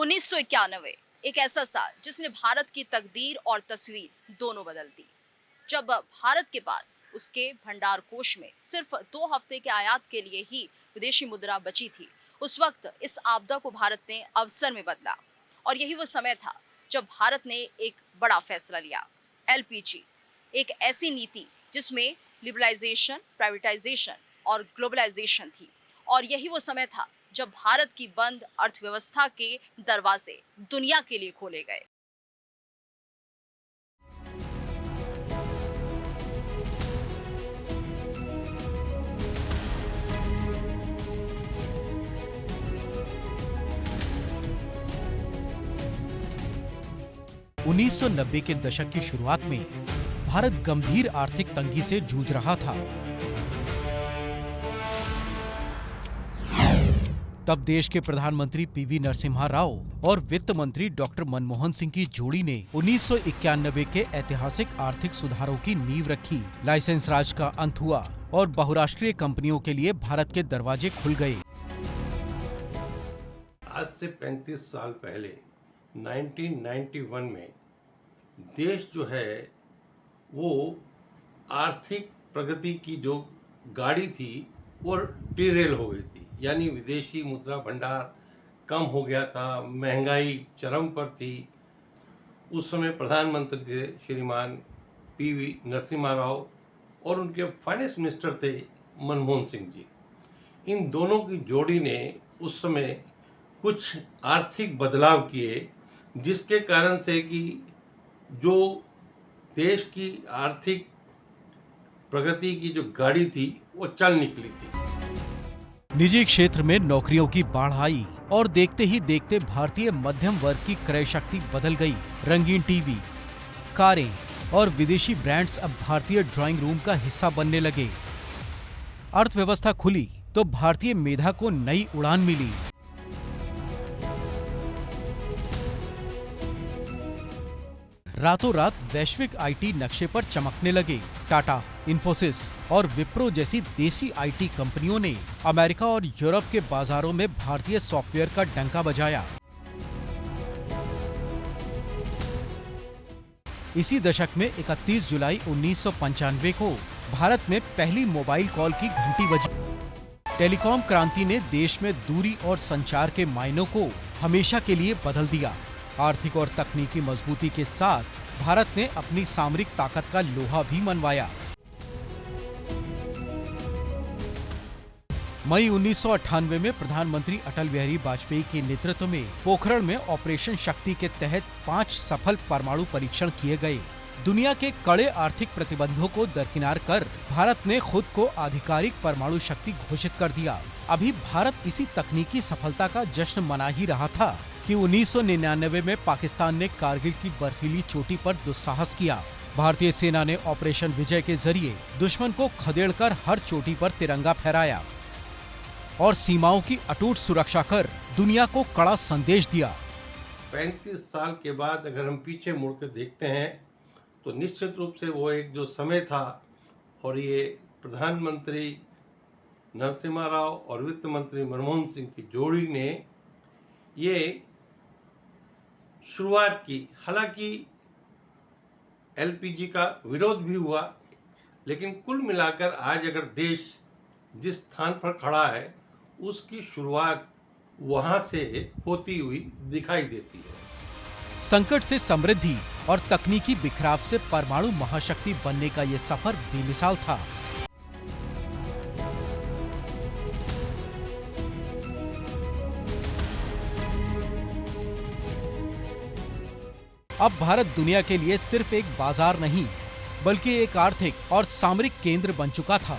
1991 एक ऐसा साल जिसने भारत की तकदीर और तस्वीर दोनों बदल दी। जब भारत के पास उसके भंडार कोष में सिर्फ 2 हफ्ते के आयात के लिए ही विदेशी मुद्रा बची थी, उस वक्त इस आपदा को भारत ने अवसर में बदला। और यही वो समय था जब भारत ने एक बड़ा फैसला लिया, एलपीजी, एक ऐसी नीति जिसमें लिबरलाइजेशन, प्राइवेटाइजेशन और ग्लोबलाइजेशन थी। और यही वो समय था जब भारत की बंद अर्थव्यवस्था के दरवाजे दुनिया के लिए खोले गए। उन्नीस सौ 90 के दशक की शुरुआत में भारत गंभीर आर्थिक तंगी से जूझ रहा था। तब देश के प्रधानमंत्री पीवी नरसिम्हा राव और वित्त मंत्री डॉक्टर मनमोहन सिंह की जोड़ी ने 1991 के ऐतिहासिक आर्थिक सुधारों की नींव रखी। लाइसेंस राज का अंत हुआ और बहुराष्ट्रीय कंपनियों के लिए भारत के दरवाजे खुल गए। आज से 35 साल पहले 1991 में देश जो है वो आर्थिक प्रगति की जो गाड़ी थी वो डिरेल हो गई थी, यानी विदेशी मुद्रा भंडार कम हो गया था, महंगाई चरम पर थी। उस समय प्रधानमंत्री थे श्रीमान पीवी नरसिम्हा राव और उनके फाइनेंस मिनिस्टर थे मनमोहन सिंह जी। इन दोनों की जोड़ी ने उस समय कुछ आर्थिक बदलाव किए, जिसके कारण से कि जो देश की आर्थिक प्रगति की जो गाड़ी थी वो चल निकली थी। निजी क्षेत्र में नौकरियों की बाढ़ आई और देखते ही देखते भारतीय मध्यम वर्ग की क्रय शक्ति बदल गई। रंगीन टीवी, कारें और विदेशी ब्रांड्स अब भारतीय ड्राइंग रूम का हिस्सा बनने लगे। अर्थव्यवस्था खुली तो भारतीय मेधा को नई उड़ान मिली। रातों रात वैश्विक आईटी नक्शे पर चमकने लगे। टाटा, इन्फोसिस और विप्रो जैसी देसी आईटी कंपनियों ने अमेरिका और यूरोप के बाजारों में भारतीय सॉफ्टवेयर का डंका बजाया। इसी दशक में 31 जुलाई 1995 को भारत में पहली मोबाइल कॉल की घंटी बजी। टेलीकॉम क्रांति ने देश में दूरी और संचार के मायनों को हमेशा के लिए बदल दिया। आर्थिक और तकनीकी मजबूती के साथ भारत ने अपनी सामरिक ताकत का लोहा भी मनवाया। मई 1998 में प्रधानमंत्री अटल बिहारी वाजपेयी के नेतृत्व में पोखरण में ऑपरेशन शक्ति के तहत 5 सफल परमाणु परीक्षण किए गए। दुनिया के कड़े आर्थिक प्रतिबंधों को दरकिनार कर भारत ने खुद को आधिकारिक परमाणु शक्ति घोषित कर दिया। अभी भारत इसी तकनीकी सफलता का जश्न मना ही रहा था कि 1999 में पाकिस्तान ने कारगिल की बर्फीली चोटी पर दुस्साहस किया। भारतीय सेना ने ऑपरेशन विजय के जरिए दुश्मन को खदेड़कर हर चोटी पर तिरंगा फहराया और सीमाओं की अटूट सुरक्षा कर दुनिया को कड़ा संदेश दिया। 35 साल के बाद अगर हम पीछे मुड़ कर देखते हैं तो निश्चित रूप से वो एक जो समय था और ये प्रधानमंत्री नरसिम्हा राव और वित्त मंत्री मनमोहन सिंह की जोड़ी ने ये शुरुआत की। हालांकि एलपीजी का विरोध भी हुआ, लेकिन कुल मिलाकर आज अगर देश जिस स्थान पर खड़ा है उसकी शुरुआत वहां से होती हुई दिखाई देती है। संकट से समृद्धि और तकनीकी बिखराव से परमाणु महाशक्ति बनने का ये सफर बेमिसाल था। अब भारत दुनिया के लिए सिर्फ एक बाजार नहीं, बल्कि एक आर्थिक और सामरिक केंद्र बन चुका था।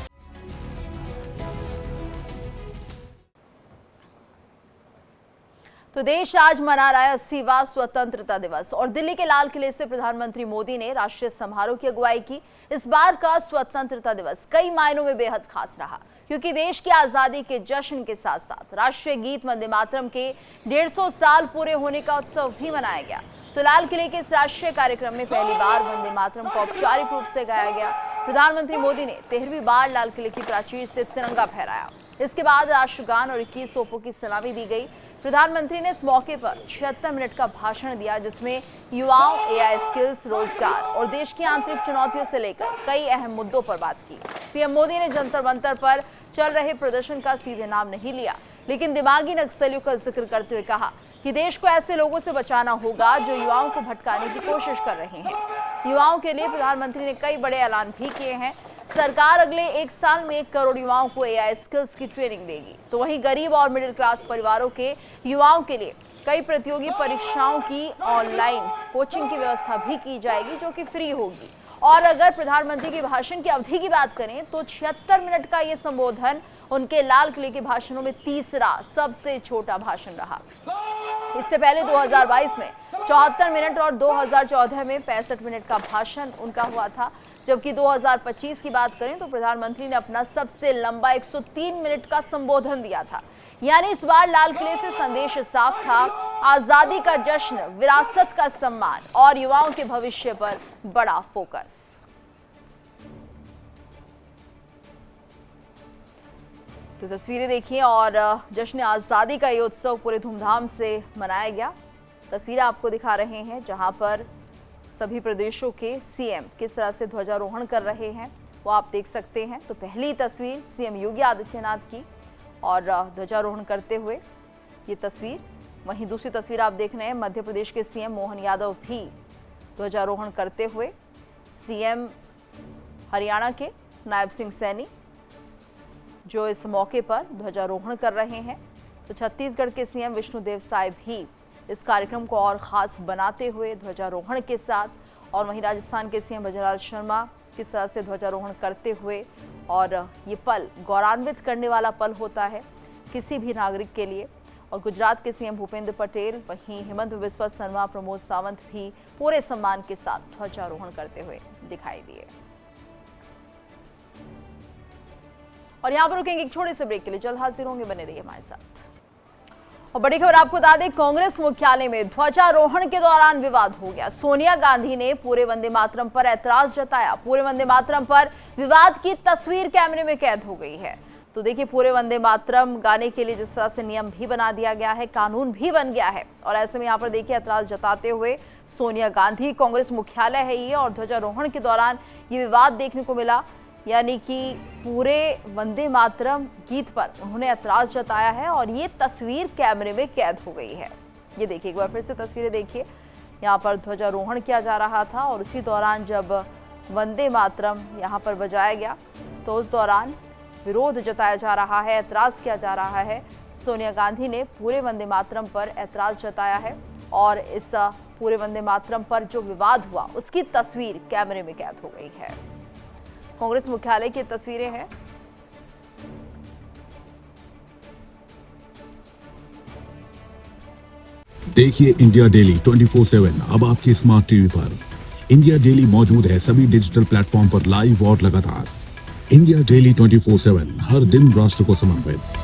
तो देश आज मना रहा है 80वां स्वतंत्रता दिवस और दिल्ली के लाल किले से प्रधानमंत्री मोदी ने राष्ट्रीय समारोह की अगुवाई की। इस बार का स्वतंत्रता दिवस कई मायनों में बेहद खास रहा, क्योंकि देश की आजादी के जश्न के साथ साथ राष्ट्रीय गीत वंदे मातरम के 150 साल पूरे होने का उत्सव भी मनाया गया। तो लाल किले के इस राष्ट्रीय कार्यक्रम में पहली बार वंदे मातरम को औपचारिक रूप से गाया गया। प्रधानमंत्री मोदी ने 13वीं बार लाल किले की प्राचीर से तिरंगा फहराया। इसके बाद राष्ट्रगान और 21 तोपों की सलामी दी गई। प्रधानमंत्री ने इस मौके पर 76 मिनट का भाषण दिया, जिसमें युवाओं, एआई स्किल्स, रोजगार और देश की आंतरिक चुनौतियों से लेकर कई अहम मुद्दों पर बात की। पीएम मोदी ने जंतर मंतर पर चल रहे प्रदर्शन का सीधे नाम नहीं लिया, लेकिन दिमागी नक्सलियों का जिक्र करते हुए कहा कि देश को ऐसे लोगों से बचाना होगा जो युवाओं को भटकाने की कोशिश कर रहे हैं। युवाओं के लिए प्रधानमंत्री ने कई बड़े ऐलान भी किए हैं। सरकार अगले 1 साल में 1 करोड़ युवाओं को एआई स्किल्स की ट्रेनिंग देगी। तो वहीं गरीब और मिडिल क्लास परिवारों के युवाओं के लिए कई प्रतियोगी परीक्षाओं की ऑनलाइन कोचिंग की व्यवस्था भी की जाएगी, जो कि फ्री होगी। और अगर प्रधानमंत्री के भाषण की अवधि की बात करें तो 76 मिनट का ये संबोधन उनके लाल किले के भाषणों में तीसरा सबसे छोटा भाषण रहा। इससे पहले 2022 में 74 मिनट और 2014 में 65 मिनट का भाषण उनका हुआ था, जबकि 2025 की बात करें तो प्रधानमंत्री ने अपना सबसे लंबा 103 मिनट का संबोधन दिया था। यानी इस बार लाल किले से संदेश साफ था, आजादी का जश्न, विरासत का सम्मान और युवाओं के भविष्य पर बड़ा फोकस। तो तस्वीरें देखिए और जश्न आजादी का ये उत्सव पूरे धूमधाम से मनाया गया। तस्वीरें आपको दिखा रहे हैं जहां पर सभी प्रदेशों के सीएम किस तरह से ध्वजारोहण कर रहे हैं, वो आप देख सकते हैं। तो पहली तस्वीर सीएम योगी आदित्यनाथ की और ध्वजारोहण करते हुए ये तस्वीर। वहीं दूसरी तस्वीर आप देख रहे हैं मध्य प्रदेश के सीएम मोहन यादव भी ध्वजारोहण करते हुए। सीएम हरियाणा के नायब सिंह सैनी जो इस मौके पर ध्वजारोहण कर रहे हैं। तो छत्तीसगढ़ के सीएम विष्णुदेव साय भी इस कार्यक्रम को और ख़ास बनाते हुए ध्वजारोहण के साथ, और वहीं राजस्थान के सीएम ब्रजराज शर्मा किस तरह से ध्वजारोहण करते हुए। और ये पल गौरवान्वित करने वाला पल होता है किसी भी नागरिक के लिए। और गुजरात के सीएम भूपेंद्र पटेल, वहीं हिमंत बिस्वा शर्मा, प्रमोद सावंत भी पूरे सम्मान के साथ ध्वजारोहण करते हुए दिखाई दिए। और यहाँ पर रुकेंगे एक छोटे से ब्रेक के लिए, जल्द हाजिर होंगे, बने रहिए हमारे साथ। और बड़ी खबर आपको बता दें, कांग्रेस मुख्यालय में ध्वजारोहण के दौरान विवाद हो गया। सोनिया गांधी ने पूरे वंदे मातरम पर ऐतराज जताया। पूरे वंदे मातरम पर विवाद की तस्वीर कैमरे में कैद हो गई है। तो देखिए, पूरे वंदे मातरम गाने के लिए जिस तरह से नियम भी बना दिया गया है, कानून भी बन गया है, और ऐसे में यहाँ पर देखिए ऐतराज जताते हुए सोनिया गांधी, कांग्रेस मुख्यालय है ये, और ध्वजारोहण के दौरान ये विवाद देखने को मिला। यानी कि पूरे वंदे मातरम गीत पर उन्होंने ऐतराज जताया है और ये तस्वीर कैमरे में कैद हो गई है। ये देखिए, एक बार फिर से तस्वीरें देखिए। यहाँ पर ध्वजारोहण किया जा रहा था और उसी दौरान जब वंदे मातरम यहाँ पर बजाया गया तो उस दौरान विरोध जताया जा रहा है, ऐतराज किया जा रहा है। सोनिया गांधी ने पूरे वंदे मातरम पर ऐतराज जताया है और इस पूरे वंदे मातरम पर जो विवाद हुआ उसकी तस्वीर कैमरे में कैद हो गई है। कांग्रेस मुख्यालय की तस्वीरें हैं। देखिए इंडिया डेली 24/7 अब आपके स्मार्ट टीवी पर। इंडिया डेली मौजूद है सभी डिजिटल प्लेटफॉर्म पर लाइव और लगातार। इंडिया डेली 24/7 हर दिन राष्ट्र को समर्पित।